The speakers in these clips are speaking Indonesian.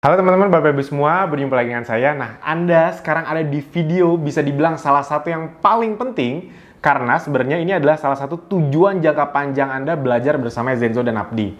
Halo teman-teman, Bapak Ibu semua, berjumpa lagi dengan saya. Nah, Anda sekarang ada di video bisa dibilang salah satu yang paling penting karena sebenarnya ini adalah salah satu tujuan jangka panjang Anda belajar bersama Zenzo dan Abdi.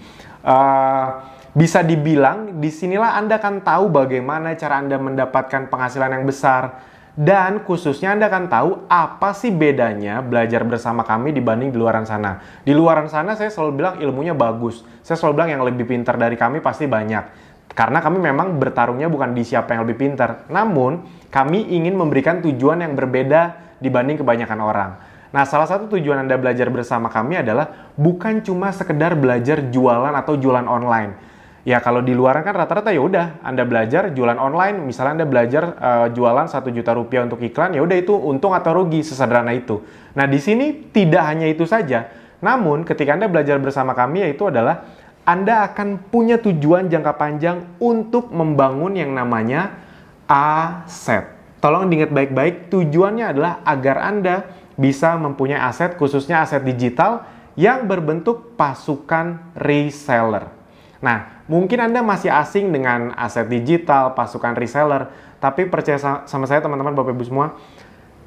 Bisa dibilang disinilah Anda akan tahu bagaimana cara Anda mendapatkan penghasilan yang besar dan khususnya Anda akan tahu apa sih bedanya belajar bersama kami dibanding di luaran sana. Di luaran sana saya selalu bilang ilmunya bagus. Saya selalu bilang yang lebih pintar dari kami pasti banyak. Karena kami memang bertarungnya bukan di siapa yang lebih pintar, namun kami ingin memberikan tujuan yang berbeda dibanding kebanyakan orang. Nah, salah satu tujuan Anda belajar bersama kami adalah bukan cuma sekedar belajar jualan atau jualan online. Ya, kalau di luar kan rata-rata ya udah Anda belajar jualan online, misalnya Anda belajar jualan 1 juta rupiah untuk iklan, ya udah itu untung atau rugi, sesederhana itu. Nah, di sini tidak hanya itu saja, namun ketika Anda belajar bersama kami yaitu adalah Anda akan punya tujuan jangka panjang untuk membangun yang namanya aset. Tolong diingat baik-baik, tujuannya adalah agar Anda bisa mempunyai aset, khususnya aset digital yang berbentuk pasukan reseller. Nah, mungkin Anda masih asing dengan aset digital, pasukan reseller, tapi percaya sama saya teman-teman, Bapak Ibu semua,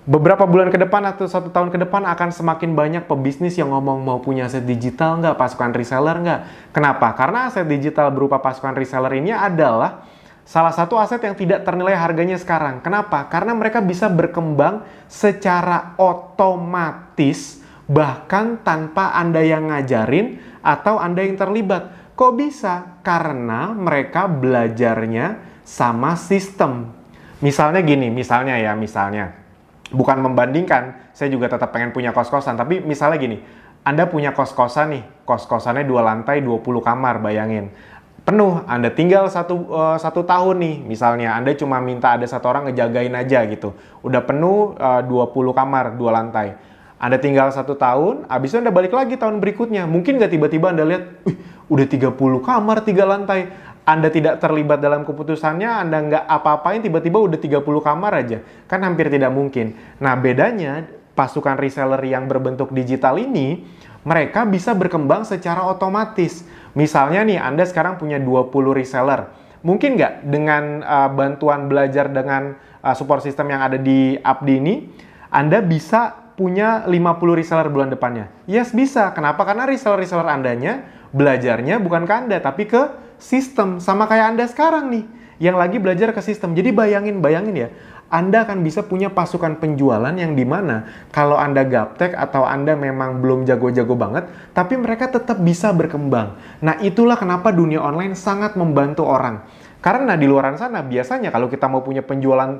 beberapa bulan ke depan atau 1 tahun ke depan akan semakin banyak pebisnis yang ngomong mau punya aset digital nggak, pasukan reseller nggak. Kenapa? Karena aset digital berupa pasukan reseller ini adalah salah satu aset yang tidak ternilai harganya sekarang. Kenapa? Karena mereka bisa berkembang secara otomatis bahkan tanpa Anda yang ngajarin atau Anda yang terlibat. Kok bisa? Karena mereka belajarnya sama sistem. Misalnya gini, misalnya. Bukan membandingkan, saya juga tetap pengen punya kos-kosan, tapi misalnya gini, Anda punya kos-kosan nih, kos-kosannya 2 lantai, 20 kamar, bayangin. Penuh, Anda tinggal satu tahun nih, misalnya, Anda cuma minta ada 1 orang ngejagain aja gitu. Udah penuh 20 kamar, 2 lantai. Anda tinggal 1 tahun, habis itu Anda balik lagi tahun berikutnya. Mungkin nggak tiba-tiba Anda lihat, udah 30 kamar, 3 lantai. Anda tidak terlibat dalam keputusannya, Anda nggak apa-apain, tiba-tiba udah 30 kamar aja. Kan hampir tidak mungkin. Nah, bedanya pasukan reseller yang berbentuk digital ini, mereka bisa berkembang secara otomatis. Misalnya nih, Anda sekarang punya 20 reseller. Mungkin nggak dengan bantuan belajar dengan support system yang ada di Abdi ini, Anda bisa punya 50 reseller bulan depannya? Yes, bisa. Kenapa? Karena reseller-reseller Andanya belajarnya bukan ke Anda, tapi ke sistem. Sama kayak Anda sekarang nih, yang lagi belajar ke sistem. Jadi bayangin ya, Anda akan bisa punya pasukan penjualan yang dimana kalau Anda gaptek atau Anda memang belum jago-jago banget, tapi mereka tetap bisa berkembang. Nah, itulah kenapa dunia online sangat membantu orang. Karena di luar sana biasanya kalau kita mau punya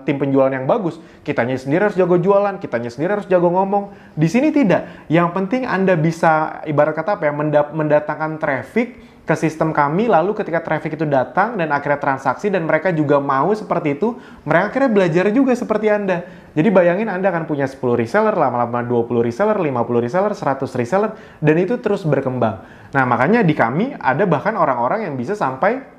tim penjualan yang bagus, kitanya sendiri harus jago jualan, kitanya sendiri harus jago ngomong. Di sini tidak. Yang penting Anda bisa ibarat kata apa ya, mendatangkan traffic ke sistem kami, lalu ketika traffic itu datang dan akhirnya transaksi dan mereka juga mau seperti itu, mereka akhirnya belajar juga seperti Anda. Jadi bayangin Anda akan punya 10 reseller, lama-lama 20 reseller, 50 reseller, 100 reseller, dan itu terus berkembang. Nah, makanya di kami ada bahkan orang-orang yang bisa sampai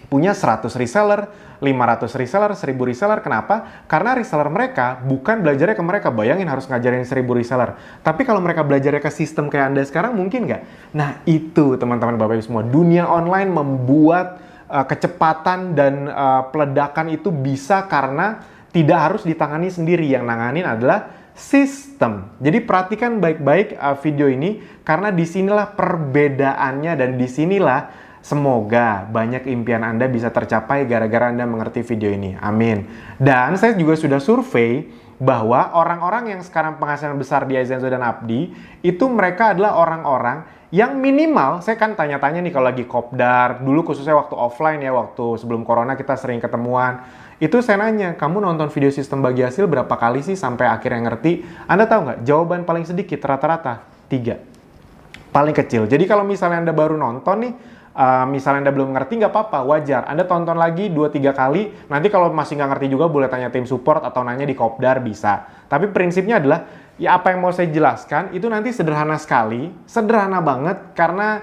punya 100 reseller, 500 reseller, 1000 reseller. Kenapa? Karena reseller mereka bukan belajarnya ke mereka. Bayangin harus ngajarin 1000 reseller. Tapi kalau mereka belajarnya ke sistem kayak Anda sekarang, mungkin nggak? Nah, itu teman-teman Bapak Ibu semua. Dunia online membuat kecepatan dan peledakan itu bisa karena tidak harus ditangani sendiri. Yang nanganin adalah sistem. Jadi perhatikan baik-baik video ini karena disinilah perbedaannya dan disinilah semoga banyak impian Anda bisa tercapai gara-gara Anda mengerti video ini. Amin. Dan saya juga sudah survei bahwa orang-orang yang sekarang penghasilan besar di Zenzo dan Abdi, itu mereka adalah orang-orang yang minimal, saya kan tanya-tanya nih kalau lagi kopdar, dulu khususnya waktu offline ya, waktu sebelum corona kita sering ketemuan, itu saya nanya, kamu nonton video sistem bagi hasil berapa kali sih sampai akhirnya ngerti? Anda tahu nggak? Jawaban paling sedikit, rata-rata 3. Paling kecil. Jadi kalau misalnya Anda baru nonton nih, misalnya Anda belum ngerti, nggak apa-apa, wajar. Anda tonton lagi 2-3 kali, nanti kalau masih nggak ngerti juga boleh tanya tim support atau nanya di Kopdar, bisa. Tapi prinsipnya adalah, ya apa yang mau saya jelaskan, itu nanti sederhana sekali, sederhana banget, karena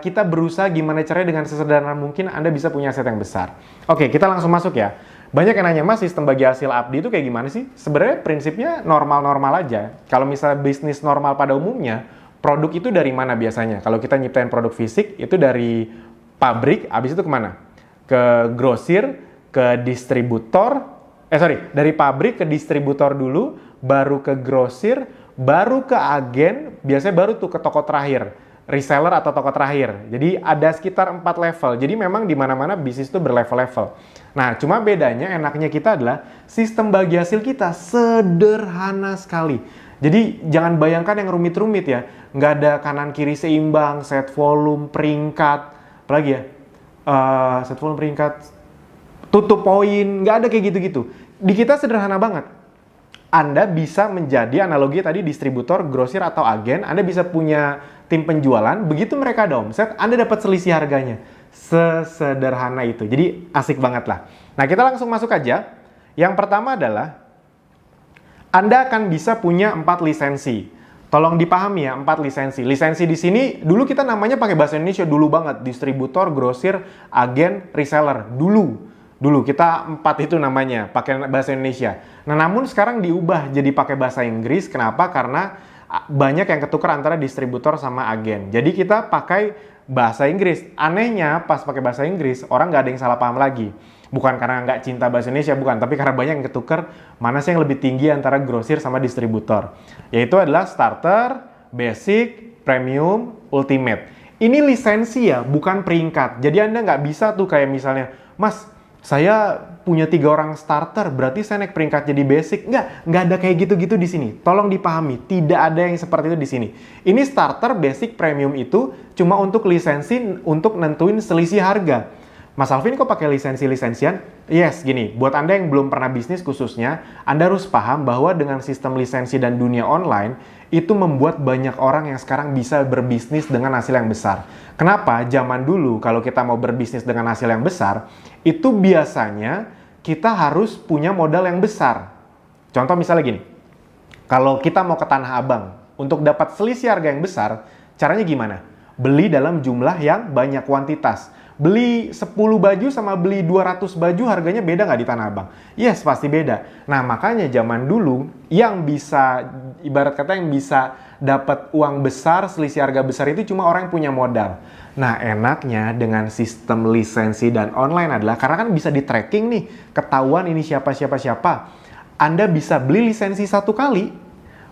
kita berusaha gimana caranya dengan sesederhana mungkin Anda bisa punya aset yang besar. Oke, kita langsung masuk ya. Banyak yang nanya, Mas, sistem bagi hasil Abdi itu kayak gimana sih? Sebenarnya prinsipnya normal-normal aja. Kalau misalnya bisnis normal pada umumnya, produk itu dari mana biasanya? Kalau kita nyiptain produk fisik, itu dari pabrik, habis itu kemana? ke grosir, ke distributor, dari pabrik ke distributor dulu, baru ke grosir, baru ke agen, biasanya baru tuh ke toko terakhir, reseller atau toko terakhir. Jadi ada sekitar 4 level. Jadi memang di mana-mana bisnis itu berlevel-level. Nah, cuma bedanya enaknya kita adalah sistem bagi hasil kita sederhana sekali. Jadi jangan bayangkan yang rumit-rumit ya. Nggak ada kanan kiri seimbang, set volume, peringkat, apalagi ya, set volume, peringkat, tutup poin, nggak ada kayak gitu-gitu. Di kita sederhana banget. Anda bisa menjadi analogi tadi distributor, grosir atau agen. Anda bisa punya tim penjualan. Begitu mereka ada omset, Anda dapat selisih harganya. Sesederhana itu. Jadi asik banget lah. Nah, kita langsung masuk aja. Yang pertama adalah Anda akan bisa punya 4 lisensi. Tolong dipahami ya, 4 lisensi. Lisensi di sini dulu kita namanya pakai bahasa Indonesia dulu banget. Distributor, grosir, agen, reseller. Dulu kita 4 itu namanya, pakai bahasa Indonesia. Nah, namun sekarang diubah jadi pakai bahasa Inggris. Kenapa? Karena banyak yang ketukar antara distributor sama agen. Jadi kita pakai bahasa Inggris. Anehnya pas pakai bahasa Inggris, orang nggak ada yang salah paham lagi. Bukan karena nggak cinta bahasa Indonesia, bukan. Tapi karena banyak yang ketukar mana sih yang lebih tinggi antara grosir sama distributor. Yaitu adalah starter, basic, premium, ultimate. Ini lisensi ya, bukan peringkat. Jadi Anda nggak bisa tuh kayak misalnya, Mas, saya punya 3 orang starter, berarti saya naik peringkat jadi basic. Nggak ada kayak gitu-gitu di sini. Tolong dipahami, tidak ada yang seperti itu di sini. Ini starter, basic, premium itu cuma untuk lisensi, untuk nentuin selisih harga. Mas Alvin kok pakai lisensi-lisensian? Yes, gini, buat Anda yang belum pernah bisnis khususnya, Anda harus paham bahwa dengan sistem lisensi dan dunia online, itu membuat banyak orang yang sekarang bisa berbisnis dengan hasil yang besar. Kenapa? Zaman dulu kalau kita mau berbisnis dengan hasil yang besar, itu biasanya kita harus punya modal yang besar. Contoh misalnya gini, kalau kita mau ke Tanah Abang, untuk dapat selisih harga yang besar, caranya gimana? Beli dalam jumlah yang banyak kuantitas. Beli 10 baju sama beli 200 baju harganya beda nggak di Tanah Abang? Yes, pasti beda. Nah, makanya zaman dulu yang bisa, ibarat kata yang bisa dapat uang besar, selisih harga besar itu cuma orang yang punya modal. Nah, enaknya dengan sistem lisensi dan online adalah, karena kan bisa di-tracking nih, ketahuan ini siapa. Anda bisa beli lisensi 1 kali,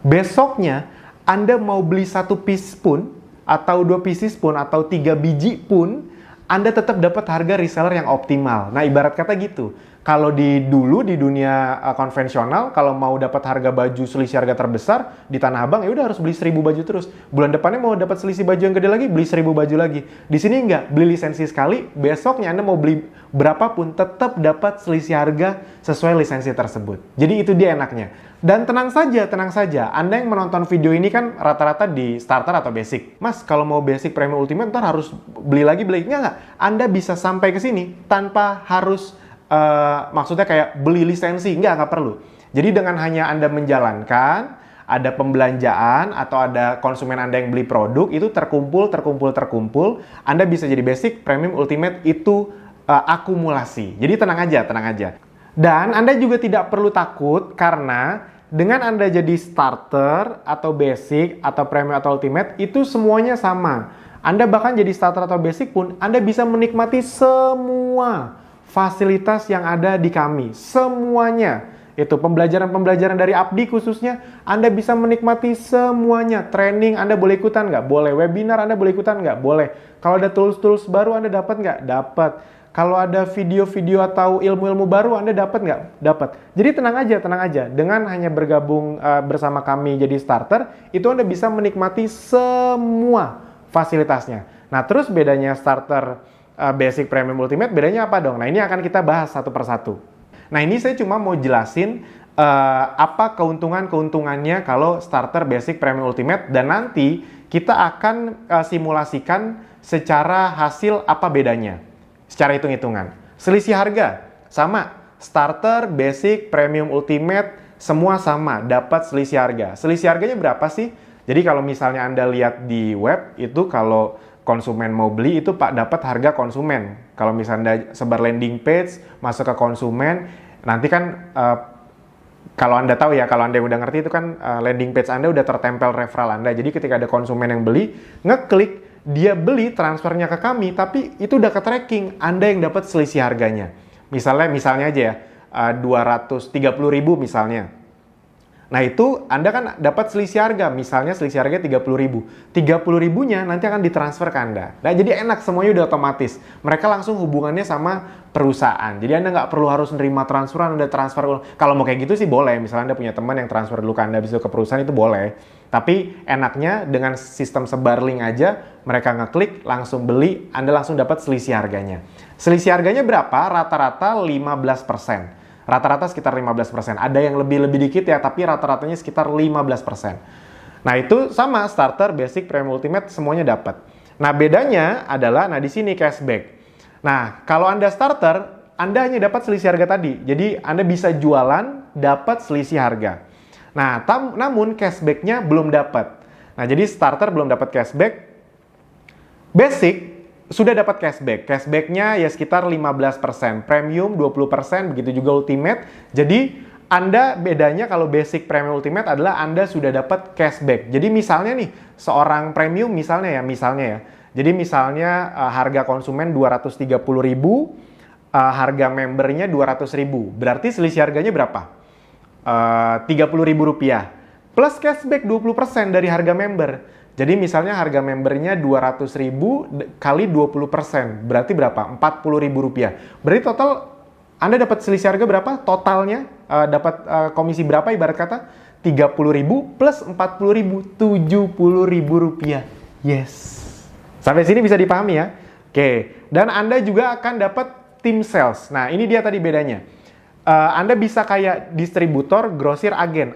besoknya Anda mau beli 1 piece pun, atau 2 pieces pun, atau 3 biji pun, Anda tetap dapat harga reseller yang optimal. Nah, ibarat kata gitu. Kalau dulu di dunia konvensional, kalau mau dapat harga baju selisih harga terbesar di Tanah Abang, ya udah harus beli 1000 baju terus. Bulan depannya mau dapat selisih baju yang gede lagi, beli 1000 baju lagi. Di sini enggak, beli lisensi sekali, besoknya Anda mau beli berapapun tetap dapat selisih harga sesuai lisensi tersebut. Jadi itu dia enaknya. Dan tenang saja. Anda yang menonton video ini kan rata-rata di starter atau basic. Mas, kalau mau basic, premium, ultimate, ntar harus beli lagi. Enggak. Anda bisa sampai ke sini tanpa harus maksudnya kayak beli lisensi, nggak perlu. Jadi dengan hanya Anda menjalankan, ada pembelanjaan atau ada konsumen Anda yang beli produk, itu terkumpul, Anda bisa jadi basic, premium, ultimate, itu akumulasi. Jadi tenang aja. Dan Anda juga tidak perlu takut karena dengan Anda jadi starter atau basic atau premium atau ultimate, itu semuanya sama. Anda bahkan jadi starter atau basic pun, Anda bisa menikmati semua fasilitas yang ada di kami. Semuanya. Itu pembelajaran dari Abdi khususnya, Anda bisa menikmati semuanya. Training Anda boleh ikutan nggak? Boleh. Webinar Anda boleh ikutan nggak? Boleh. Kalau ada tools-tools baru Anda dapat nggak? Dapat. Kalau ada video-video atau ilmu-ilmu baru Anda dapat nggak? Dapat. Jadi tenang aja. Dengan hanya bergabung bersama kami jadi starter, itu Anda bisa menikmati semua fasilitasnya. Nah, terus bedanya starter, basic, premium, ultimate, bedanya apa dong? Nah, ini akan kita bahas satu persatu. Nah, ini saya cuma mau jelasin apa keuntungannya kalau starter, basic, premium, ultimate, dan nanti kita akan simulasikan secara hasil apa bedanya. Secara hitung-hitungan. Selisih harga, sama. Starter, basic, premium, ultimate, semua sama. Dapat selisih harga. Selisih harganya berapa sih? Jadi kalau misalnya Anda lihat di web, itu kalau konsumen mau beli, itu dapat harga konsumen. Kalau misalnya Anda sebar landing page, masuk ke konsumen, nanti kan kalau Anda tahu ya, kalau Anda udah ngerti itu kan landing page Anda udah tertempel referral Anda. Jadi ketika ada konsumen yang beli, ngeklik, dia beli transfernya ke kami, tapi itu udah ke tracking, Anda yang dapat selisih harganya. Misalnya aja ya, 230.000 misalnya. Nah itu Anda kan dapat selisih harga, misalnya selisih harga 30.000. 30.000-nya nanti akan ditransfer ke Anda. Nah jadi enak, semuanya udah otomatis. Mereka langsung hubungannya sama perusahaan. Jadi Anda nggak perlu harus nerima transferan, Anda transfer. Kalau mau kayak gitu sih boleh, misalnya Anda punya teman yang transfer dulu ke Anda, habis itu ke perusahaan, itu boleh. Tapi enaknya dengan sistem sebar link aja, mereka ngeklik, langsung beli, Anda langsung dapat selisih harganya. Selisih harganya berapa? Rata-rata 15%. Rata-rata sekitar 15%. Ada yang lebih dikit ya, tapi rata-ratanya sekitar 15%. Nah, itu sama starter, basic, premium, ultimate semuanya dapat. Nah, bedanya adalah di sini cashback. Nah, kalau Anda starter, Anda hanya dapat selisih harga tadi. Jadi, Anda bisa jualan, dapat selisih harga. Nah, namun cashback-nya belum dapat. Nah, jadi starter belum dapat cashback. Basic sudah dapat cashback. Cashback-nya ya sekitar 15%. Premium 20%, begitu juga ultimate. Jadi Anda bedanya kalau basic, premium, ultimate adalah Anda sudah dapat cashback. Jadi misalnya nih, seorang premium misalnya ya. Jadi misalnya harga konsumen 230.000, harga membernya 200.000. Berarti selisih harganya berapa? 30.000 rupiah. Plus cashback 20% dari harga member. Jadi misalnya harga membernya 200.000 kali 20%, berarti berapa? 40.000 rupiah. Berarti total Anda dapat selisih harga berapa? Totalnya dapat komisi berapa ibarat kata? 30.000 plus 40.000, 70.000 rupiah. Yes. Sampai sini bisa dipahami ya? Oke. Dan Anda juga akan dapat tim sales. Nah ini dia tadi bedanya. Anda bisa kayak distributor, grosir, agen.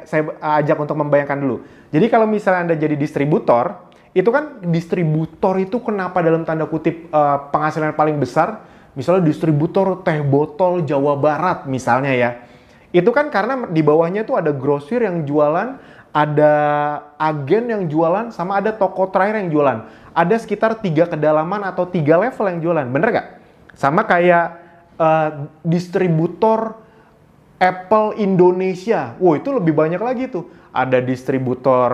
Saya ajak untuk membayangkan dulu. Jadi kalau misalnya Anda jadi distributor, itu kan distributor itu kenapa dalam tanda kutip penghasilan paling besar? Misalnya distributor teh botol Jawa Barat misalnya ya. Itu kan karena di bawahnya tuh ada grosir yang jualan, ada agen yang jualan, sama ada toko terakhir yang jualan. Ada sekitar 3 kedalaman atau 3 level yang jualan. Bener nggak? Sama kayak distributor Apple Indonesia. Wow, itu lebih banyak lagi tuh. Ada distributor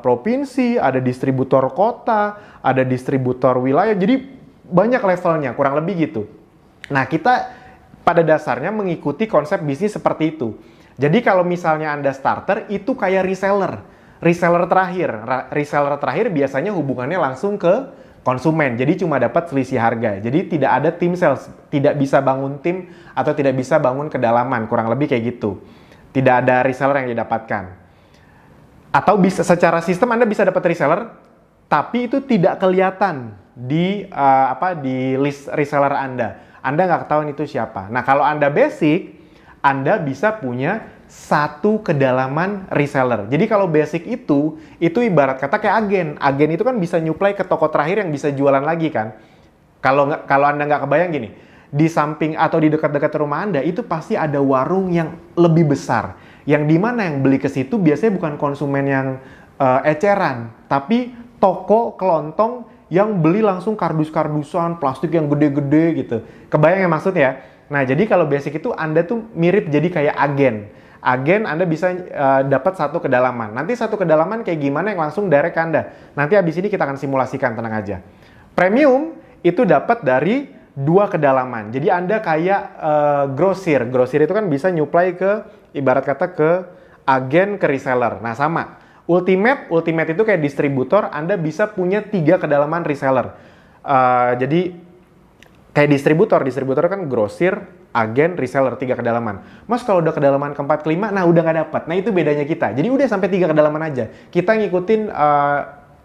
provinsi, ada distributor kota, ada distributor wilayah. Jadi banyak levelnya, kurang lebih gitu. Nah, kita pada dasarnya mengikuti konsep bisnis seperti itu. Jadi kalau misalnya Anda starter, itu kayak reseller. Reseller terakhir biasanya hubungannya langsung ke konsumen, jadi cuma dapat selisih harga. Jadi tidak ada tim sales, tidak bisa bangun tim atau tidak bisa bangun kedalaman, kurang lebih kayak gitu. Tidak ada reseller yang didapatkan. Atau bisa secara sistem Anda bisa dapat reseller, tapi itu tidak kelihatan di list reseller Anda. Anda nggak ketahuan itu siapa. Nah kalau Anda basic, Anda bisa punya satu kedalaman reseller. Jadi kalau basic itu ibarat kata kayak agen. Agen itu kan bisa nyuplai ke toko terakhir yang bisa jualan lagi kan. Kalau Anda nggak kebayang gini, di samping atau di dekat-dekat rumah Anda itu pasti ada warung yang lebih besar. Yang dimana yang beli ke situ biasanya bukan konsumen yang eceran, tapi toko kelontong yang beli langsung kardus-kardusan, plastik yang gede-gede gitu. Kebayang ya maksudnya? Nah jadi kalau basic itu Anda tuh mirip jadi kayak agen. Agen Anda bisa dapat satu kedalaman. Nanti satu kedalaman kayak gimana yang langsung direct ke Anda. Nanti habis ini kita akan simulasikan, tenang aja. Premium itu dapat dari 2 kedalaman. Jadi Anda kayak grosir. Grosir itu kan bisa nyuplai ke, ibarat kata ke agen, ke reseller. Nah sama. Ultimate itu kayak distributor. Anda bisa punya 3 kedalaman reseller. Jadi kayak distributor kan grosir, agen, reseller, 3 kedalaman. Mas kalau udah kedalaman keempat, kelima, nah udah nggak dapat. Nah itu bedanya kita. Jadi udah sampai 3 kedalaman aja. Kita ngikutin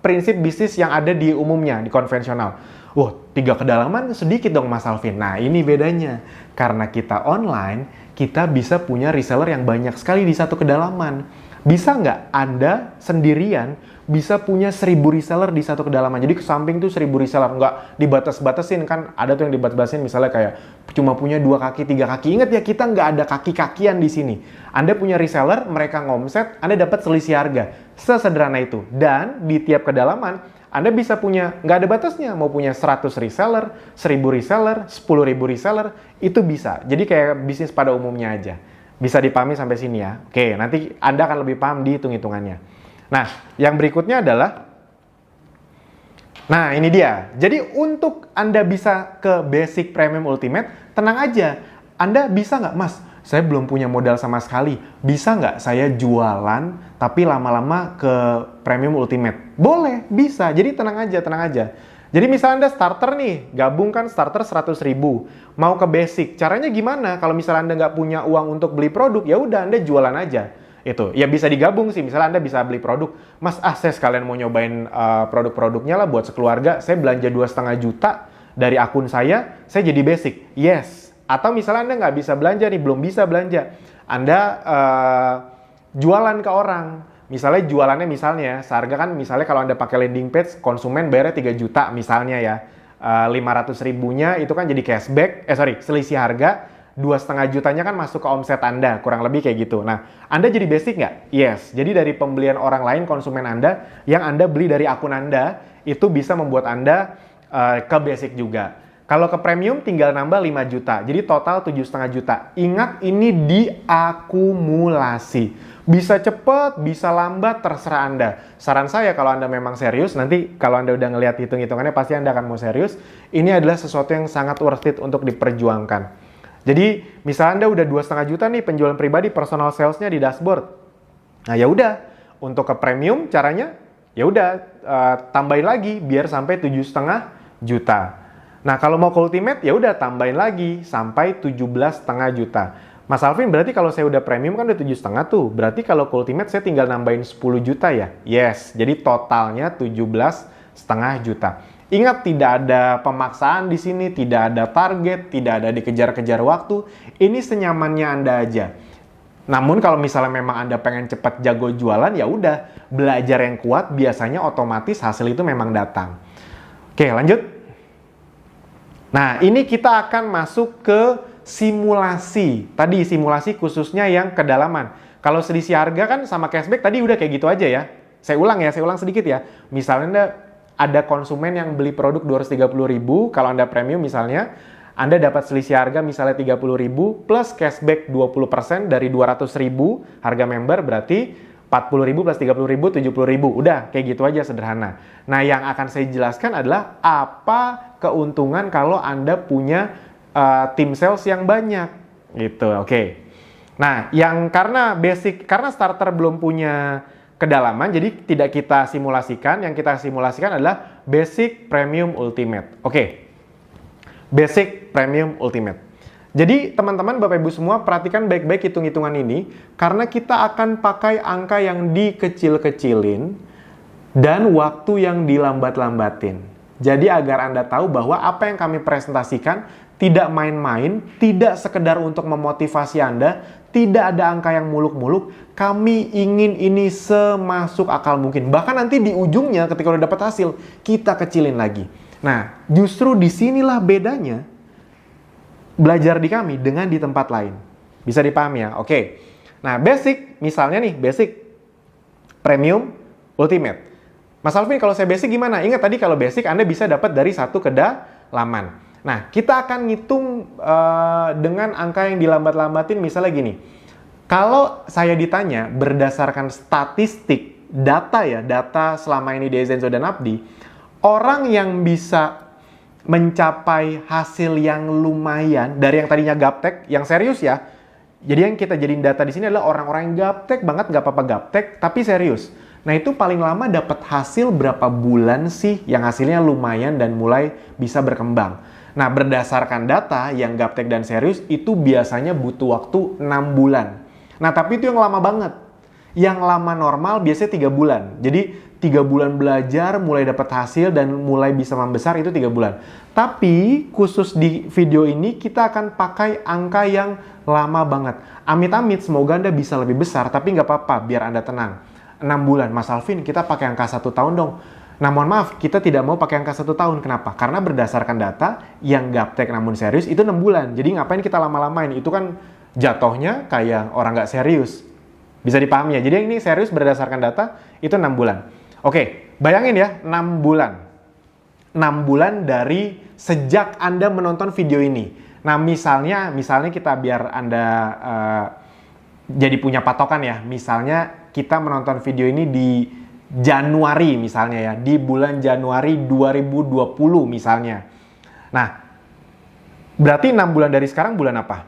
prinsip bisnis yang ada di umumnya, di konvensional. Wah, 3 kedalaman sedikit dong Mas Alvin. Nah ini bedanya. Karena kita online, kita bisa punya reseller yang banyak sekali di satu kedalaman. Bisa nggak Anda sendirian bisa punya 1.000 reseller di satu kedalaman? Jadi ke samping tuh 1.000 reseller, nggak dibatas-batasin kan? Ada tuh yang dibatas-batasin misalnya kayak cuma punya 2 kaki, 3 kaki. Ingat ya, kita nggak ada kaki-kakian di sini. Anda punya reseller, mereka ngomset, Anda dapat selisih harga. Sesederhana itu. Dan di tiap kedalaman, Anda bisa punya, nggak ada batasnya, mau punya 100 reseller, 1.000 reseller, 10.000 reseller, itu bisa. Jadi kayak bisnis pada umumnya aja. Bisa dipahami sampai sini ya. Oke, nanti Anda akan lebih paham di hitung-hitungannya. Nah, yang berikutnya adalah Nah, ini dia. Jadi untuk Anda bisa ke Basic, Premium, Ultimate, tenang aja. Anda bisa nggak, Mas? Saya belum punya modal sama sekali. Bisa nggak saya jualan, tapi lama-lama ke Premium, Ultimate? Boleh, bisa. Jadi tenang aja, tenang aja. Jadi misalnya Anda starter nih, gabungkan starter 100.000. Mau ke Basic, caranya gimana? Kalau misalnya Anda nggak punya uang untuk beli produk, ya udah Anda jualan aja. Itu ya bisa digabung sih, misalnya Anda bisa beli produk, Mas, saya sekalian mau nyobain produk-produknya lah buat sekeluarga, saya belanja 2,5 juta dari akun saya jadi basic, yes. Atau misalnya Anda nggak bisa belanja nih, belum bisa belanja, Anda jualan ke orang, misalnya jualannya misalnya, seharga kan misalnya kalau Anda pakai landing page, konsumen bayarnya 3 juta misalnya ya, 500 ribunya itu kan jadi cashback, selisih harga, 2,5 jutanya kan masuk ke omset Anda, kurang lebih kayak gitu. Nah, Anda jadi basic nggak? Yes. Jadi dari pembelian orang lain, konsumen Anda, yang Anda beli dari akun Anda, itu bisa membuat Anda ke basic juga. Kalau ke premium tinggal nambah 5 juta. Jadi total 7,5 juta. Ingat, ini diakumulasi. Bisa cepet, bisa lambat, terserah Anda. Saran saya kalau Anda memang serius, nanti kalau Anda udah ngelihat hitung-hitungannya, pasti Anda akan mau serius. Ini adalah sesuatu yang sangat worth it untuk diperjuangkan. Jadi, misalnya Anda udah 2,5 juta nih penjualan pribadi, personal sales-nya di dashboard. Nah, ya udah, untuk ke premium caranya, ya udah tambahin lagi biar sampai 7,5 juta. Nah, kalau mau ke ultimate, ya udah tambahin lagi sampai 17,5 juta. Mas Alvin, berarti kalau saya udah premium kan udah 7,5 tuh. Berarti kalau ke ultimate saya tinggal nambahin 10 juta ya? Yes, jadi totalnya 17,5 juta. Ingat, tidak ada pemaksaan di sini, tidak ada target, tidak ada dikejar-kejar waktu. Ini senyamannya Anda aja. Namun kalau misalnya memang Anda pengen cepat jago jualan, ya udah belajar yang kuat, biasanya otomatis hasil itu memang datang. Oke, lanjut. Nah, ini kita akan masuk ke simulasi. Tadi simulasi khususnya yang kedalaman. Kalau selisih harga kan sama cashback tadi udah kayak gitu aja ya. Saya ulang sedikit ya. Misalnya Anda ada konsumen yang beli produk 230.000, kalau Anda premium misalnya, Anda dapat selisih harga misalnya 30.000 plus cashback 20% dari 200.000 harga member, berarti 40.000 plus 30.000, 70.000. Udah, kayak gitu aja sederhana. Nah, yang akan saya jelaskan adalah apa keuntungan kalau Anda punya tim sales yang banyak. Gitu, oke. Nah, yang karena starter belum punya kedalaman, jadi tidak kita simulasikan. Yang kita simulasikan adalah basic, premium, ultimate. Oke. Basic, premium, ultimate. Jadi teman-teman, Bapak Ibu semua, perhatikan baik-baik hitung-hitungan ini, karena kita akan pakai angka yang dikecil-kecilin dan waktu yang dilambat-lambatin. Jadi agar Anda tahu bahwa apa yang kami presentasikan tidak main-main, tidak sekedar untuk memotivasi Anda, tidak ada angka yang muluk-muluk. Kami ingin ini semasuk akal mungkin. Bahkan nanti di ujungnya ketika udah dapat hasil, kita kecilin lagi. Nah, justru disinilah bedanya belajar di kami dengan di tempat lain. Bisa dipahami ya? Oke. Nah, basic, misalnya nih, basic, premium, ultimate. Mas Alvin, kalau saya basic gimana? Ingat tadi kalau basic Anda bisa dapat dari satu kedalaman. Nah, kita akan ngitung dengan angka yang dilambat-lambatin, misalnya gini. Kalau saya ditanya berdasarkan statistik, data selama ini di Zenzo dan Abdi, orang yang bisa mencapai hasil yang lumayan dari yang tadinya gaptek, yang serius ya. Jadi yang kita jadiin data di sini adalah orang-orang yang gaptek banget, gak apa-apa gaptek, tapi serius. Nah, itu paling lama dapat hasil berapa bulan sih yang hasilnya lumayan dan mulai bisa berkembang. Nah, berdasarkan data yang gaptek dan serius itu biasanya butuh waktu 6 bulan. Nah, tapi itu yang lama banget. Yang lama normal biasanya 3 bulan. Jadi 3 bulan belajar, mulai dapat hasil dan mulai bisa membesar itu 3 bulan. Tapi khusus di video ini kita akan pakai angka yang lama banget. Amit-amit semoga Anda bisa lebih besar, tapi nggak apa-apa biar Anda tenang. 6 bulan, Mas Alvin kita pakai angka 1 tahun dong. Nah, mohon maaf, kita tidak mau pakai angka 1 tahun. Kenapa? Karena berdasarkan data yang gaptek namun serius itu 6 bulan. Jadi ngapain kita lama-lamain? Itu kan jatuhnya kayak orang nggak serius. Bisa dipahami ya? Jadi yang ini serius berdasarkan data itu 6 bulan. Oke, bayangin ya, 6 bulan. 6 bulan dari sejak Anda menonton video ini. Nah, misalnya kita biar Anda jadi punya patokan ya. Misalnya kita menonton video ini di Januari misalnya ya, di bulan Januari 2020 misalnya. Nah, berarti 6 bulan dari sekarang bulan apa?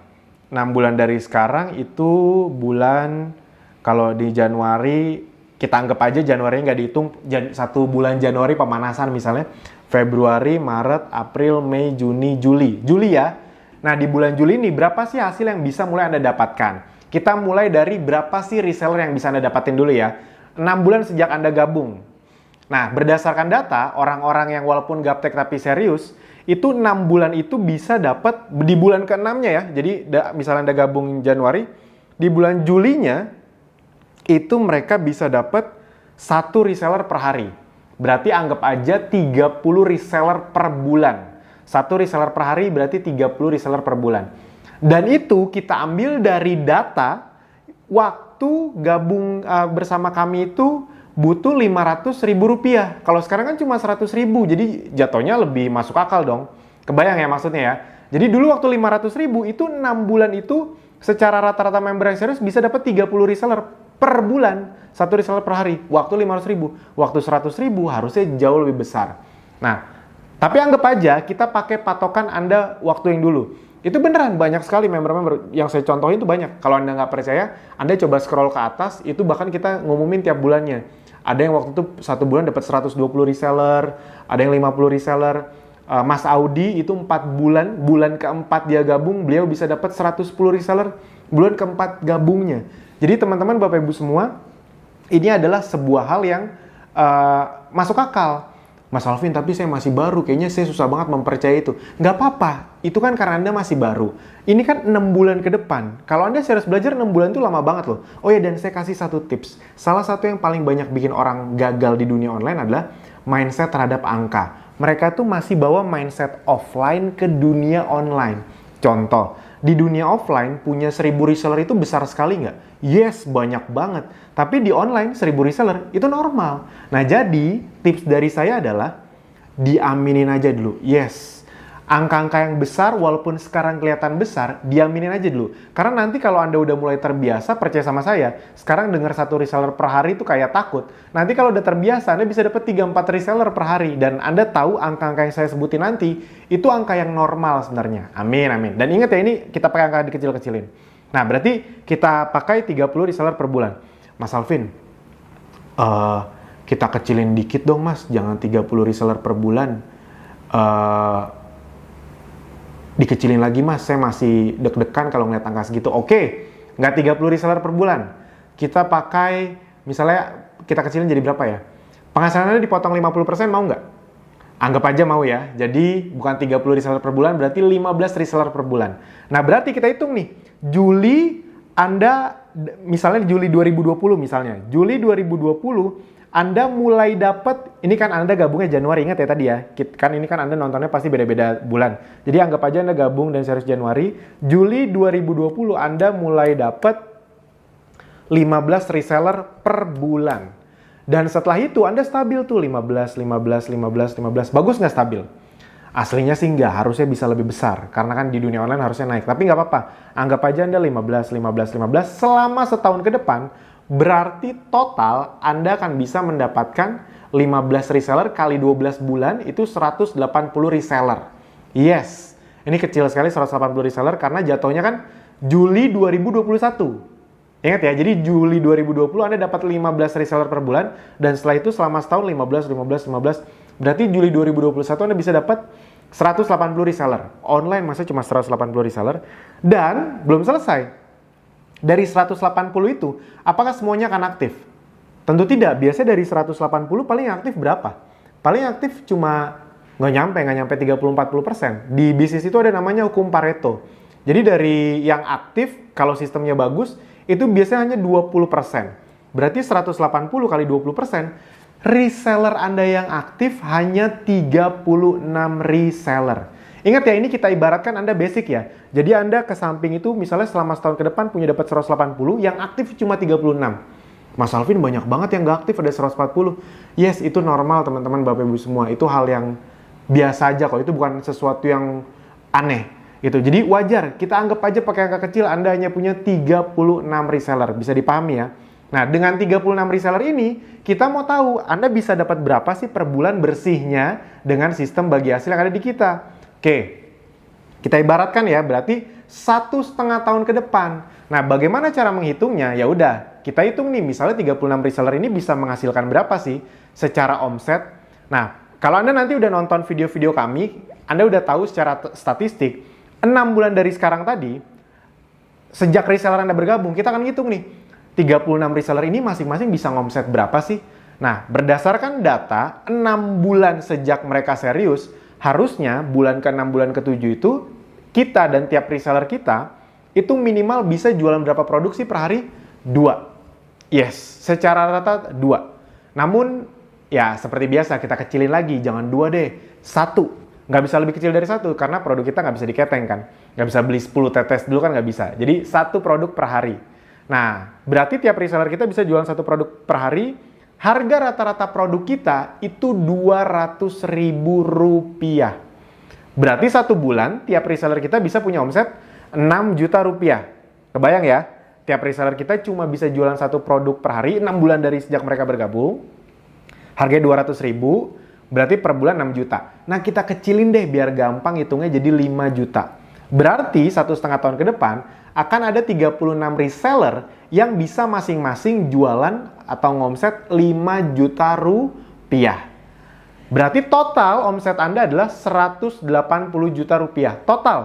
6 bulan dari sekarang itu bulan, kalau di Januari, kita anggap aja Januari nggak dihitung, 1 bulan Januari pemanasan misalnya, Februari, Maret, April, Mei, Juni, Juli. Juli ya. Nah, di bulan Juli ini berapa sih hasil yang bisa mulai Anda dapatkan? Kita mulai dari berapa sih reseller yang bisa Anda dapatin dulu ya. 6 bulan sejak Anda gabung. Nah, berdasarkan data, orang-orang yang walaupun gaptek tapi serius, itu 6 bulan itu bisa dapat di bulan ke-6-nya ya. Jadi, misalnya Anda gabung Januari, di bulan Julinya, itu mereka bisa dapat 1 reseller per hari. Berarti anggap aja 30 reseller per bulan. 1 reseller per hari berarti 30 reseller per bulan. Dan itu kita ambil dari data waktu gabung bersama kami itu butuh Rp500.000. Kalau sekarang kan cuma Rp100.000, jadi jatuhnya lebih masuk akal dong. Kebayang ya maksudnya ya. Jadi dulu waktu Rp500.000 itu 6 bulan itu secara rata-rata member yang serius bisa dapat 30 reseller per bulan. 1 reseller per hari. Waktu Rp500.000. Waktu Rp100.000 harusnya jauh lebih besar. Nah, tapi anggap aja kita pakai patokan Anda waktu yang dulu. Itu beneran banyak sekali member-member yang saya contohin itu banyak. Kalau Anda nggak percaya, Anda coba scroll ke atas, itu bahkan kita ngumumin tiap bulannya. Ada yang waktu itu 1 bulan dapat 120 reseller, ada yang 50 reseller. Mas Audi itu 4 bulan, bulan keempat dia gabung, beliau bisa dapat 110 reseller, bulan keempat gabungnya. Jadi teman-teman, Bapak Ibu semua, ini adalah sebuah hal yang masuk akal. Mas Alvin, tapi saya masih baru, kayaknya saya susah banget mempercayai itu. Nggak apa-apa, itu kan karena Anda masih baru. Ini kan 6 bulan ke depan. Kalau Anda serius belajar 6 bulan itu lama banget loh. Oh ya, dan saya kasih 1 tips. Salah satu yang paling banyak bikin orang gagal di dunia online adalah mindset terhadap angka. Mereka tuh masih bawa mindset offline ke dunia online. Contoh, di dunia offline punya 1000 reseller itu besar sekali nggak? Yes, banyak banget. Tapi di online 1000 reseller itu normal. Nah, jadi tips dari saya adalah diaminin aja dulu. Yes, angka-angka yang besar walaupun sekarang kelihatan besar, diaminin aja dulu. Karena nanti kalau Anda udah mulai terbiasa, percaya sama saya, sekarang dengar 1 reseller per hari itu kayak takut. Nanti kalau udah terbiasa, Anda bisa dapat 3-4 reseller per hari. Dan Anda tahu angka-angka yang saya sebutin nanti, itu angka yang normal sebenarnya. Amin, amin. Dan ingat ya, ini kita pakai angka dikecil-kecilin. Nah, berarti kita pakai 30 reseller per bulan. Mas Alvin, kita kecilin dikit dong mas, jangan 30 reseller per bulan. Dikecilin lagi mas, saya masih deg-degan kalau ngeliat angka segitu. Oke, nggak 30 reseller per bulan. Kita pakai, misalnya kita kecilin jadi berapa ya? Penghasilannya dipotong 50%, mau nggak? Anggap aja mau ya. Jadi bukan 30 reseller per bulan, berarti 15 reseller per bulan. Nah, berarti kita hitung nih. Juli Anda, misalnya Juli 2020 misalnya. Juli 2020 Anda mulai dapat, ini kan Anda gabungnya Januari, ingat ya tadi ya. Kan ini kan Anda nontonnya pasti beda-beda bulan. Jadi anggap aja Anda gabung dan serius Januari. Juli 2020 Anda mulai dapat 15 reseller per bulan. Dan setelah itu Anda stabil tuh 15. Bagus nggak stabil? Aslinya sih nggak, harusnya bisa lebih besar. Karena kan di dunia online harusnya naik. Tapi nggak apa-apa. Anggap aja Anda 15 selama setahun ke depan. Berarti total Anda akan bisa mendapatkan 15 reseller kali 12 bulan itu 180 reseller. Yes, ini kecil sekali 180 reseller karena jatuhnya kan Juli 2021. Ingat ya, jadi Juli 2020 Anda dapat 15 reseller per bulan, dan setelah itu selama setahun 15. Berarti Juli 2021 Anda bisa dapat 180 reseller. Online masa cuma 180 reseller. Dan belum selesai. Dari 180 itu, apakah semuanya akan aktif? Tentu tidak. Biasanya dari 180 paling aktif berapa? Paling aktif cuma nggak nyampe 30-40%. Di bisnis itu ada namanya hukum Pareto. Jadi dari yang aktif, kalau sistemnya bagus, itu biasanya hanya 20%. Berarti 180 kali 20%, reseller Anda yang aktif hanya 36 reseller. Ingat ya, ini kita ibaratkan Anda basic ya. Jadi Anda ke samping itu misalnya selama setahun ke depan punya dapat 180, yang aktif cuma 36. Mas Alvin banyak banget yang nggak aktif, ada 140. Yes, itu normal teman-teman Bapak Ibu semua. Itu hal yang biasa aja kok, itu bukan sesuatu yang aneh. Gitu. Jadi wajar, kita anggap aja pakai angka kecil Anda hanya punya 36 reseller. Bisa dipahami ya. Nah, dengan 36 reseller ini, kita mau tahu Anda bisa dapat berapa sih per bulan bersihnya dengan sistem bagi hasil yang ada di kita. Oke, kita ibaratkan ya, berarti 1,5 tahun ke depan. Nah, bagaimana cara menghitungnya? Ya udah, kita hitung nih, misalnya 36 reseller ini bisa menghasilkan berapa sih secara omset. Nah, kalau Anda nanti udah nonton video-video kami, Anda udah tahu secara statistik, 6 bulan dari sekarang tadi, sejak reseller Anda bergabung, kita akan hitung nih, 36 reseller ini masing-masing bisa ngomset berapa sih? Nah, berdasarkan data, 6 bulan sejak mereka serius, harusnya bulan ke-6, bulan ke-7 itu, kita dan tiap reseller kita, itu minimal bisa jualan berapa produksi per hari? 2. Yes, secara rata 2. Namun, ya seperti biasa, kita kecilin lagi, jangan 2 deh, 1. Nggak bisa lebih kecil dari 1, karena produk kita nggak bisa diketeng kan. Nggak bisa beli 10 tetes dulu kan nggak bisa. Jadi 1 produk per hari. Nah, berarti tiap reseller kita bisa jualan 1 produk per hari. Harga rata-rata produk kita itu Rp200.000. Berarti 1 bulan tiap reseller kita bisa punya omset Rp6 juta. Kebayang ya? Tiap reseller kita cuma bisa jualan 1 produk per hari 6 bulan dari sejak mereka bergabung. Harganya Rp200.000, berarti per bulan 6 juta. Nah, kita kecilin deh biar gampang hitungnya jadi 5 juta. Berarti 1,5 tahun ke depan akan ada 36 reseller yang bisa masing-masing jualan atau ngomset Rp5 juta. Berarti total omset Anda adalah Rp180 juta. Total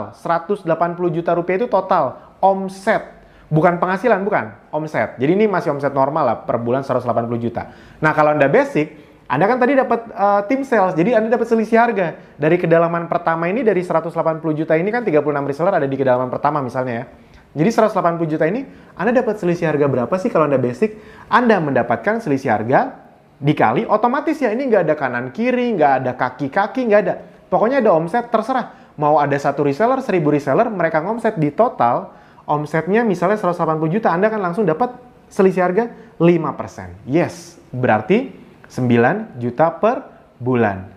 Rp180 juta itu total omset. Bukan penghasilan, bukan. Omset. Jadi ini masih omset normal lah, per bulan 180 juta. Nah, kalau Anda basic, Anda kan tadi dapat tim sales, jadi Anda dapat selisih harga. Dari kedalaman pertama ini, dari 180 juta ini kan 36 reseller ada di kedalaman pertama misalnya ya. Jadi 180 juta ini, Anda dapat selisih harga berapa sih kalau Anda basic? Anda mendapatkan selisih harga dikali otomatis ya, ini nggak ada kanan kiri, nggak ada kaki-kaki, nggak ada. Pokoknya ada omset, terserah. Mau ada 1 reseller, 1000 reseller, mereka ngomset di total, omsetnya misalnya 180 juta, Anda kan langsung dapat selisih harga 5%. Yes, berarti 9 juta per bulan.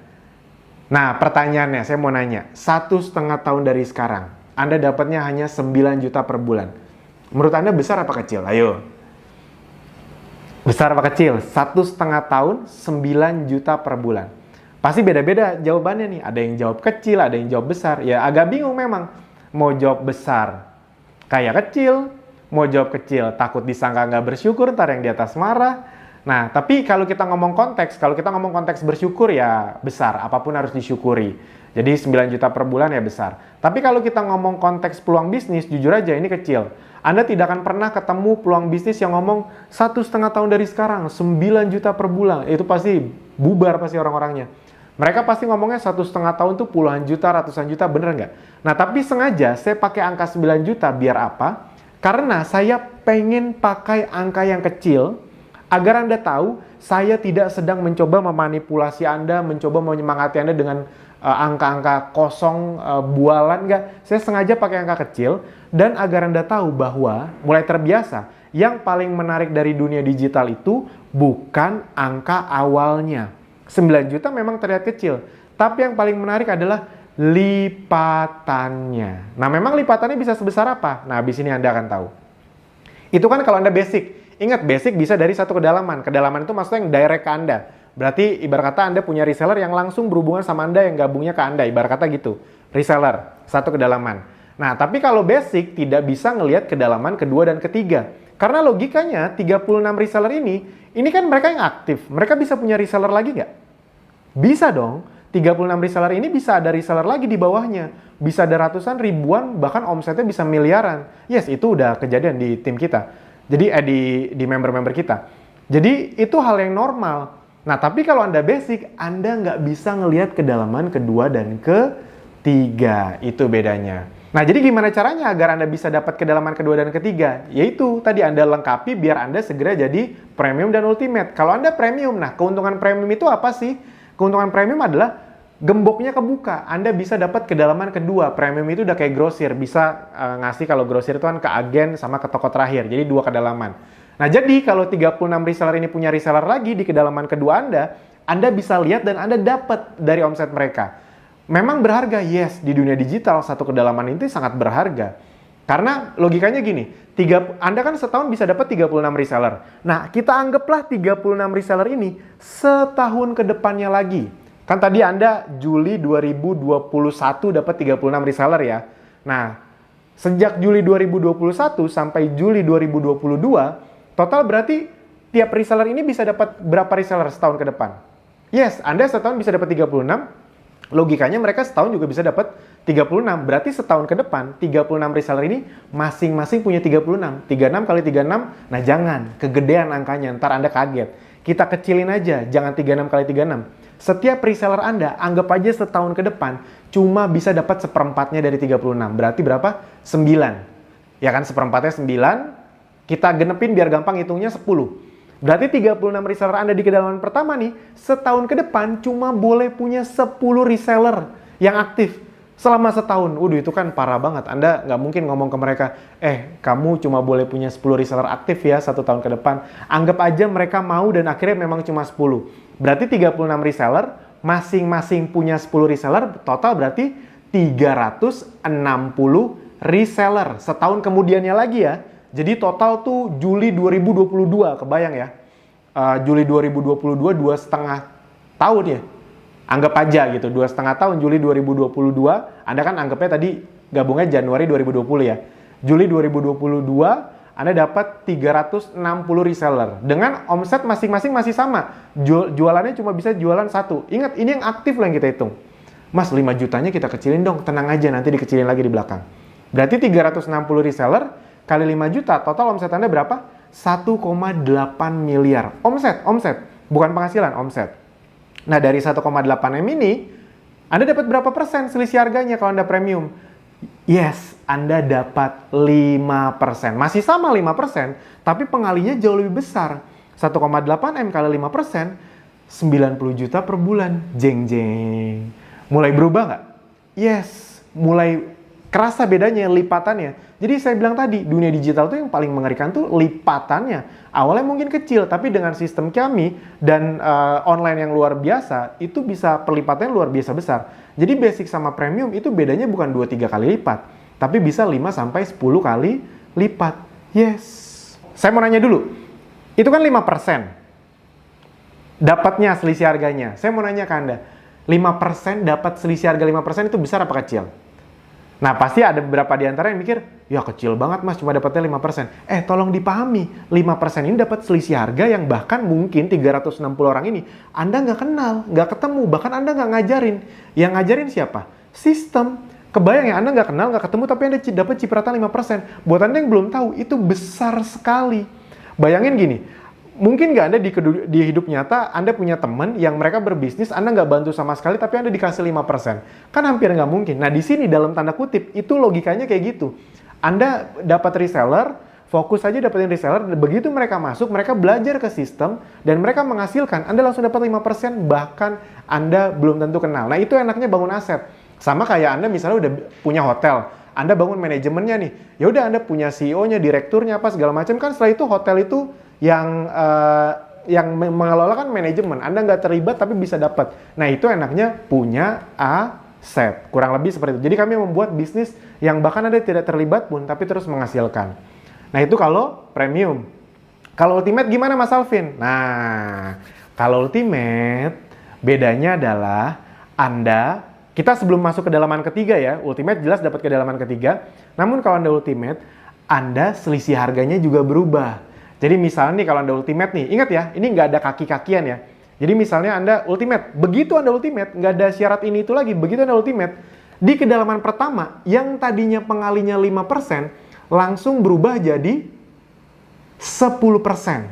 Nah, pertanyaannya, saya mau nanya, 1,5 tahun dari sekarang, Anda dapatnya hanya 9 juta per bulan. Menurut Anda besar apa kecil? Ayo. Besar apa kecil? 1,5 tahun, 9 juta per bulan. Pasti beda-beda jawabannya nih. Ada yang jawab kecil, ada yang jawab besar. Ya agak bingung memang. Mau jawab besar, kayak kecil. Mau jawab kecil, takut disangka nggak bersyukur, ntar yang di atas marah. Nah, tapi kalau kita ngomong konteks bersyukur ya besar, apapun harus disyukuri. Jadi 9 juta per bulan ya besar. Tapi kalau kita ngomong konteks peluang bisnis, jujur aja ini kecil. Anda tidak akan pernah ketemu peluang bisnis yang ngomong 1,5 tahun dari sekarang, 9 juta per bulan. Itu pasti bubar pasti orang-orangnya. Mereka pasti ngomongnya 1,5 tahun tuh puluhan juta, ratusan juta, bener nggak? Nah, tapi sengaja saya pakai angka 9 juta, biar apa? Karena saya pengen pakai angka yang kecil, agar Anda tahu, saya tidak sedang mencoba memanipulasi Anda, mencoba menyemangati Anda dengan angka-angka kosong, bualan, enggak. Saya sengaja pakai angka kecil, dan agar Anda tahu bahwa, mulai terbiasa, yang paling menarik dari dunia digital itu bukan angka awalnya. 9 juta memang terlihat kecil, tapi yang paling menarik adalah lipatannya. Nah, memang lipatannya bisa sebesar apa? Nah, habis ini Anda akan tahu. Itu kan kalau Anda basic. Ingat, basic bisa dari 1 kedalaman. Kedalaman itu maksudnya yang direct ke Anda. Berarti ibarat kata Anda punya reseller yang langsung berhubungan sama Anda, yang gabungnya ke Anda. Ibarat kata gitu. Reseller, 1 kedalaman. Nah, tapi kalau basic tidak bisa ngelihat kedalaman kedua dan ketiga. Karena logikanya 36 reseller ini kan mereka yang aktif. Mereka bisa punya reseller lagi nggak? Bisa dong. 36 reseller ini bisa ada reseller lagi di bawahnya. Bisa ada ratusan, ribuan, bahkan omsetnya bisa miliaran. Yes, itu udah kejadian di tim kita. Jadi di member-member kita. Jadi itu hal yang normal. Nah, tapi kalau Anda basic, Anda nggak bisa ngelihat kedalaman kedua dan ketiga. Itu bedanya. Nah, jadi gimana caranya agar Anda bisa dapat kedalaman kedua dan ketiga? Yaitu tadi Anda lengkapi biar Anda segera jadi premium dan ultimate. Kalau Anda premium, nah keuntungan premium itu apa sih? Keuntungan premium adalah gemboknya kebuka. Anda bisa dapat kedalaman kedua. Premium itu udah kayak grosir. Bisa ngasih, kalau grosir itu kan ke agen sama ke toko terakhir. Jadi 2 kedalaman. Nah, jadi kalau 36 reseller ini punya reseller lagi di kedalaman kedua Anda bisa lihat dan Anda dapat dari omset mereka. Memang berharga, yes. Di dunia digital, 1 kedalaman itu sangat berharga. Karena logikanya gini, Anda kan setahun bisa dapat 36 reseller. Nah, kita anggaplah 36 reseller ini setahun ke depannya lagi. Kan tadi Anda Juli 2021 dapat 36 reseller ya. Nah, sejak Juli 2021 sampai Juli 2022, total berarti tiap reseller ini bisa dapat berapa reseller setahun ke depan? Yes, Anda setahun bisa dapat 36. Logikanya mereka setahun juga bisa dapat 36. Berarti setahun ke depan, 36 reseller ini masing-masing punya 36. 36 kali 36, nah jangan. Kegedean angkanya, ntar Anda kaget. Kita kecilin aja, jangan 36 kali 36. Setiap reseller Anda, anggap aja setahun ke depan, cuma bisa dapat seperempatnya dari 36. Berarti berapa? 9. Ya kan, seperempatnya 9. Kita genepin biar gampang hitungnya 10. Berarti 36 reseller Anda di kedalaman pertama nih, setahun ke depan cuma boleh punya 10 reseller yang aktif selama setahun. Waduh, itu kan parah banget. Anda nggak mungkin ngomong ke mereka, kamu cuma boleh punya 10 reseller aktif ya 1 tahun ke depan. Anggap aja mereka mau dan akhirnya memang cuma 10. Berarti 36 reseller, masing-masing punya 10 reseller, total berarti 360 reseller. Setahun kemudiannya lagi ya. Jadi total tuh Juli 2022, kebayang ya. Juli 2022, 2,5 tahun ya. Anggap aja gitu, 2,5 tahun Juli 2022. Anda kan anggapnya tadi gabungnya Januari 2020 ya. Juli 2022, Anda dapat 360 reseller. Dengan omset masing-masing masih sama. Jualannya cuma bisa jualan 1. Ingat, ini yang aktif lah yang kita hitung. Mas, 5 jutanya kita kecilin dong, tenang aja nanti dikecilin lagi di belakang. Berarti 360 reseller kali 5 juta, total omset Anda berapa? 1,8 miliar. Omset. Bukan penghasilan, omset. Nah, dari 1,8 M ini, Anda dapat berapa persen selisih harganya kalau Anda premium? Yes, Anda dapat 5%. Masih sama 5%, tapi pengalinya jauh lebih besar. 1,8 M kali 5%, 90 juta per bulan. Jeng. Mulai berubah nggak? Yes, mulai kerasa bedanya, lipatannya. Jadi saya bilang tadi, dunia digital tuh yang paling mengerikan tuh lipatannya. Awalnya mungkin kecil, tapi dengan sistem kami dan online yang luar biasa, itu bisa perlipatannya luar biasa besar. Jadi basic sama premium itu bedanya bukan 2-3 kali lipat, tapi bisa 5-10 kali lipat. Yes. Saya mau nanya dulu, itu kan 5%. Dapatnya selisih harganya. Saya mau nanya ke Anda, 5% dapat selisih harga 5% itu besar apa kecil? Nah, pasti ada beberapa di antara yang mikir, ya kecil banget mas, cuma dapatnya 5%. Tolong dipahami, 5% ini dapat selisih harga yang bahkan mungkin 360 orang ini Anda nggak kenal, nggak ketemu, bahkan Anda nggak ngajarin. Yang ngajarin siapa? Sistem. Kebayang ya, Anda nggak kenal, nggak ketemu, tapi Anda dapat cipratan 5%. Buat Anda yang belum tahu, itu besar sekali. Bayangin gini, mungkin nggak Anda di hidup nyata, Anda punya teman yang mereka berbisnis, Anda nggak bantu sama sekali, tapi Anda dikasih 5%. Kan hampir nggak mungkin. Nah, di sini dalam tanda kutip, itu logikanya kayak gitu. Anda dapat reseller, fokus aja dapetin reseller, begitu mereka masuk, mereka belajar ke sistem, dan mereka menghasilkan, Anda langsung dapat 5%, bahkan Anda belum tentu kenal. Nah, itu enaknya bangun aset. Sama kayak Anda misalnya udah punya hotel, Anda bangun manajemennya nih, ya udah Anda punya CEO-nya, direkturnya, apa segala macam, kan setelah itu hotel itu yang mengelola kan manajemen. Anda nggak terlibat tapi bisa dapat. Nah, itu enaknya punya aset. Kurang lebih seperti itu. Jadi kami membuat bisnis yang bahkan Anda tidak terlibat pun tapi terus menghasilkan. Nah, itu kalau premium. Kalau ultimate gimana Mas Alvin? Nah, kalau ultimate bedanya adalah kita sebelum masuk ke kedalaman ketiga ya, ultimate jelas dapat kedalaman ketiga. Namun kalau Anda ultimate, Anda selisih harganya juga berubah. Jadi misalnya nih kalau Anda ultimate nih, ingat ya, ini nggak ada kaki-kakian ya. Jadi misalnya Anda ultimate, begitu Anda ultimate, nggak ada syarat ini itu lagi, begitu Anda ultimate, di kedalaman pertama, yang tadinya pengalinya 5%, langsung berubah jadi 10%.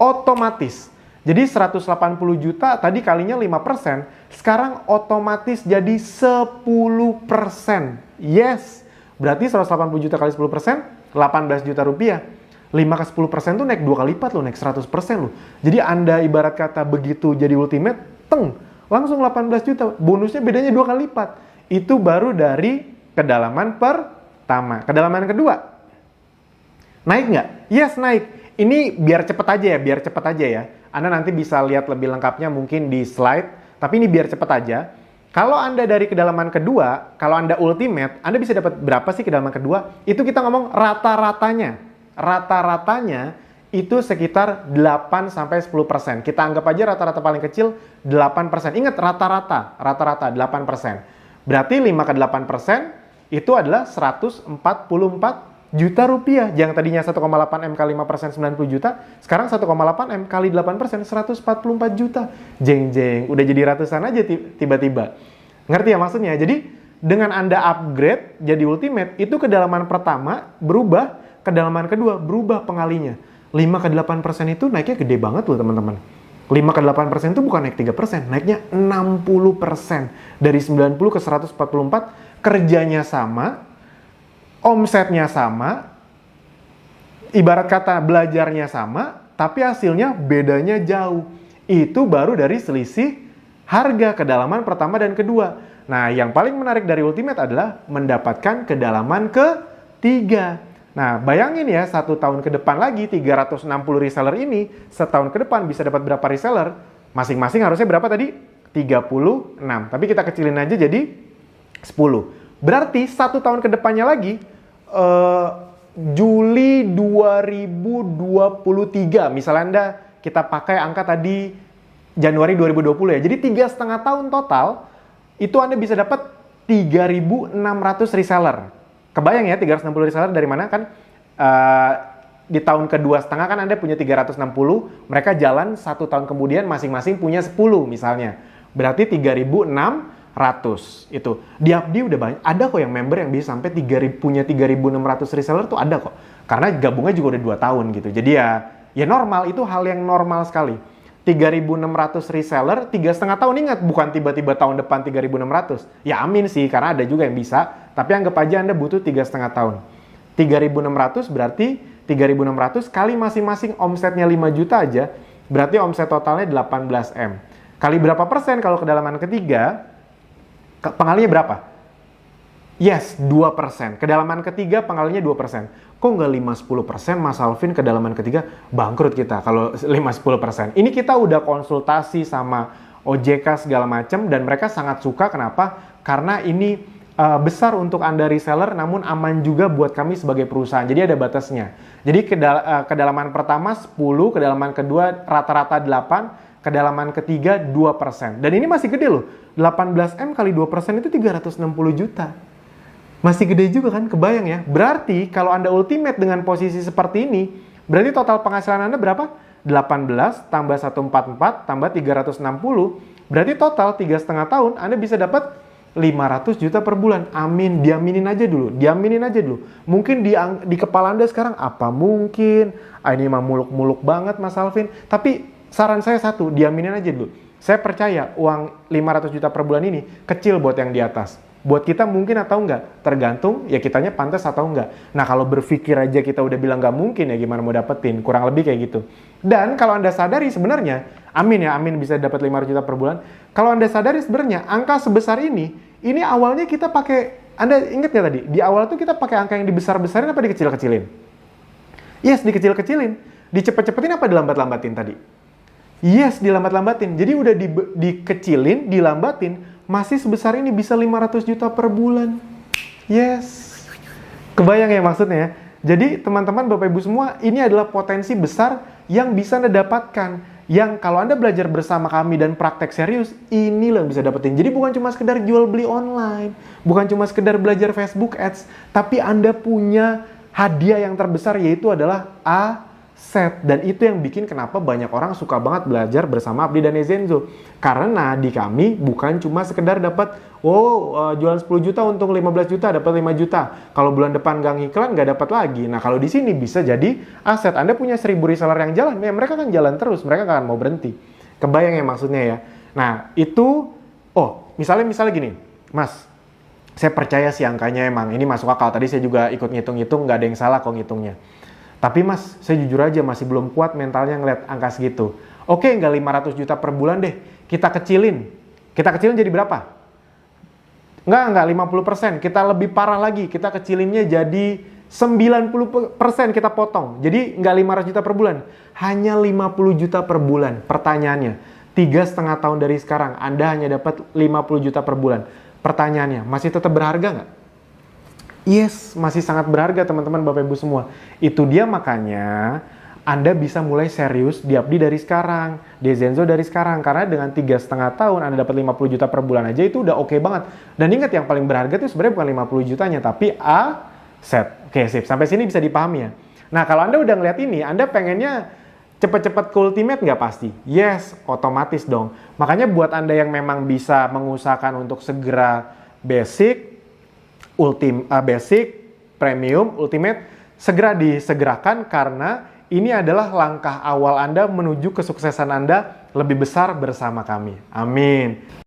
Otomatis. Jadi 180 juta tadi kalinya 5%, sekarang otomatis jadi 10%. Yes, berarti 180 juta kali 10%, 18 juta rupiah. 5 ke 10% tuh naik 2 kali lipat loh, naik 100% loh. Jadi Anda ibarat kata begitu jadi ultimate, langsung 18 juta. Bonusnya bedanya 2 kali lipat. Itu baru dari kedalaman pertama. Kedalaman kedua, naik nggak? Yes, naik. Ini biar cepet aja ya. Anda nanti bisa lihat lebih lengkapnya mungkin di slide. Tapi ini biar cepet aja. Kalau Anda dari kedalaman kedua, kalau Anda ultimate, Anda bisa dapat berapa sih kedalaman kedua? Itu kita ngomong rata-ratanya. Rata-ratanya itu sekitar 8-10%. Kita anggap aja rata-rata paling kecil 8%. Ingat rata-rata 8%. Berarti 5 ke 8% itu adalah 144 juta rupiah. Yang tadinya 1,8 M kali 5% 90 juta, sekarang 1,8 M kali 8% 144 juta. Jeng-jeng, udah jadi ratusan aja tiba-tiba. Ngerti ya maksudnya? Jadi dengan Anda upgrade jadi ultimate, itu kedalaman pertama berubah, kedalaman kedua berubah pengalinya. 5 ke 8% itu naiknya gede banget loh teman-teman. 5 ke 8% itu bukan naik 3%, naiknya 60%. Dari 90 ke 144, kerjanya sama, omsetnya sama, ibarat kata belajarnya sama, tapi hasilnya bedanya jauh. Itu baru dari selisih harga kedalaman pertama dan kedua. Nah, yang paling menarik dari Ultimate adalah mendapatkan kedalaman ketiga. Nah, bayangin ya, 1 tahun ke depan lagi, 360 reseller ini, setahun ke depan bisa dapat berapa reseller? Masing-masing harusnya berapa tadi? 36. Tapi kita kecilin aja jadi 10. Berarti 1 tahun ke depannya lagi, Juli 2023, misalnya Anda kita pakai angka tadi Januari 2020 ya. Jadi 3,5 tahun total, itu Anda bisa dapat 3.600 reseller. Kebayang ya 360 reseller dari mana kan? Di tahun kedua setengah kan Anda punya 360, mereka jalan 1 tahun kemudian masing-masing punya 10 misalnya. Berarti 3.600 itu. Di Abdi udah banyak, ada kok yang member yang bisa sampai punya 3.600 reseller tuh ada kok. Karena gabungnya juga udah 2 tahun gitu. Jadi ya normal, itu hal yang normal sekali. 3.600 reseller, 3,5 tahun, ingat, bukan tiba-tiba tahun depan 3.600. Ya amin sih, karena ada juga yang bisa, tapi anggap aja Anda butuh 3,5 tahun. 3.600 berarti 3.600 kali masing-masing omsetnya 5 juta aja, berarti omset totalnya 18 M. Kali berapa persen kalau kedalaman ketiga, pengalinya berapa? Yes, 2%. Kedalaman ketiga pengalinya 2%. Kok nggak 5-10% Mas Alvin kedalaman ketiga? Bangkrut kita kalau 5-10%. Ini kita udah konsultasi sama OJK segala macam dan mereka sangat suka. Kenapa? Karena ini besar untuk Anda reseller namun aman juga buat kami sebagai perusahaan. Jadi ada batasnya. Jadi kedalaman pertama 10, kedalaman kedua rata-rata 8, kedalaman ketiga 2%. Dan ini masih gede loh. 18M kali 2% itu 360 juta. Masih gede juga kan, kebayang ya. Berarti kalau Anda ultimate dengan posisi seperti ini, berarti total penghasilan Anda berapa? 18 tambah 144 tambah 360. Berarti total 3,5 tahun Anda bisa dapat 500 juta per bulan. Amin, diaminin aja dulu. Mungkin di kepala Anda sekarang, apa mungkin? Ini mah muluk-muluk banget Mas Alvin. Tapi saran saya satu, diaminin aja dulu. Saya percaya uang 500 juta per bulan ini kecil buat yang di atas. Buat kita mungkin atau enggak, tergantung ya kitanya pantas atau enggak. Nah kalau berpikir aja kita udah bilang nggak mungkin ya gimana mau dapetin, kurang lebih kayak gitu. Dan kalau Anda sadari sebenarnya, amin ya, amin bisa dapat 500 juta per bulan. Kalau Anda sadari sebenarnya angka sebesar ini awalnya kita pakai, Anda ingat nggak tadi? Di awal tuh kita pakai angka yang dibesar-besarin apa dikecil-kecilin? Yes, dikecil-kecilin. Dicepet-cepetin apa dilambat-lambatin tadi? Yes, dilambat-lambatin. Jadi udah dikecilin, dilambatin, masih sebesar ini bisa 500 juta per bulan. Yes. Kebayang ya maksudnya? Jadi teman-teman, Bapak Ibu semua, ini adalah potensi besar yang bisa Anda dapatkan. Yang kalau Anda belajar bersama kami dan praktek serius, inilah yang bisa dapetin. Jadi bukan cuma sekedar jual beli online, bukan cuma sekedar belajar Facebook Ads, tapi Anda punya hadiah yang terbesar, yaitu adalah aset. Dan itu yang bikin kenapa banyak orang suka banget belajar bersama Abdi dan Ezenzo. Karena di kami bukan cuma sekedar dapat jualan 10 juta untung 15 juta dapat 5 juta. Kalau bulan depan gak ngiklan gak dapat lagi. Nah kalau di sini bisa jadi aset. Anda punya 1000 reseller yang jalan, ya mereka kan jalan terus, mereka gak akan mau berhenti. Kebayang ya maksudnya ya. Nah itu, misalnya gini, Mas, saya percaya sih angkanya emang ini masuk akal. Tadi saya juga ikut ngitung-ngitung, gak ada yang salah kok ngitungnya. Tapi Mas, saya jujur aja masih belum kuat mentalnya ngeliat angka segitu. Oke, nggak 500 juta per bulan deh. Kita kecilin. Kita kecilin jadi berapa? Nggak 50%. Kita lebih parah lagi. Kita kecilinnya jadi 90% kita potong. Jadi nggak 500 juta per bulan. Hanya 50 juta per bulan. Pertanyaannya, 3,5 tahun dari sekarang, Anda hanya dapat 50 juta per bulan. Pertanyaannya, masih tetap berharga nggak? Yes, masih sangat berharga teman-teman Bapak Ibu semua. Itu dia makanya Anda bisa mulai serius di Abdi dari sekarang, di Zenzo dari sekarang. Karena dengan 3,5 tahun Anda dapat 50 juta per bulan aja itu udah oke banget. Dan ingat yang paling berharga itu sebenarnya bukan 50 jutanya, tapi aset. Oke, sip. Sampai sini bisa dipahami ya. Nah, kalau Anda udah ngeliat ini, Anda pengennya cepet-cepet ke ultimate nggak pasti? Yes, otomatis dong. Makanya buat Anda yang memang bisa mengusahakan untuk segera basic, basic, premium, ultimate, segera disegerakan karena ini adalah langkah awal Anda menuju kesuksesan Anda lebih besar bersama kami. Amin.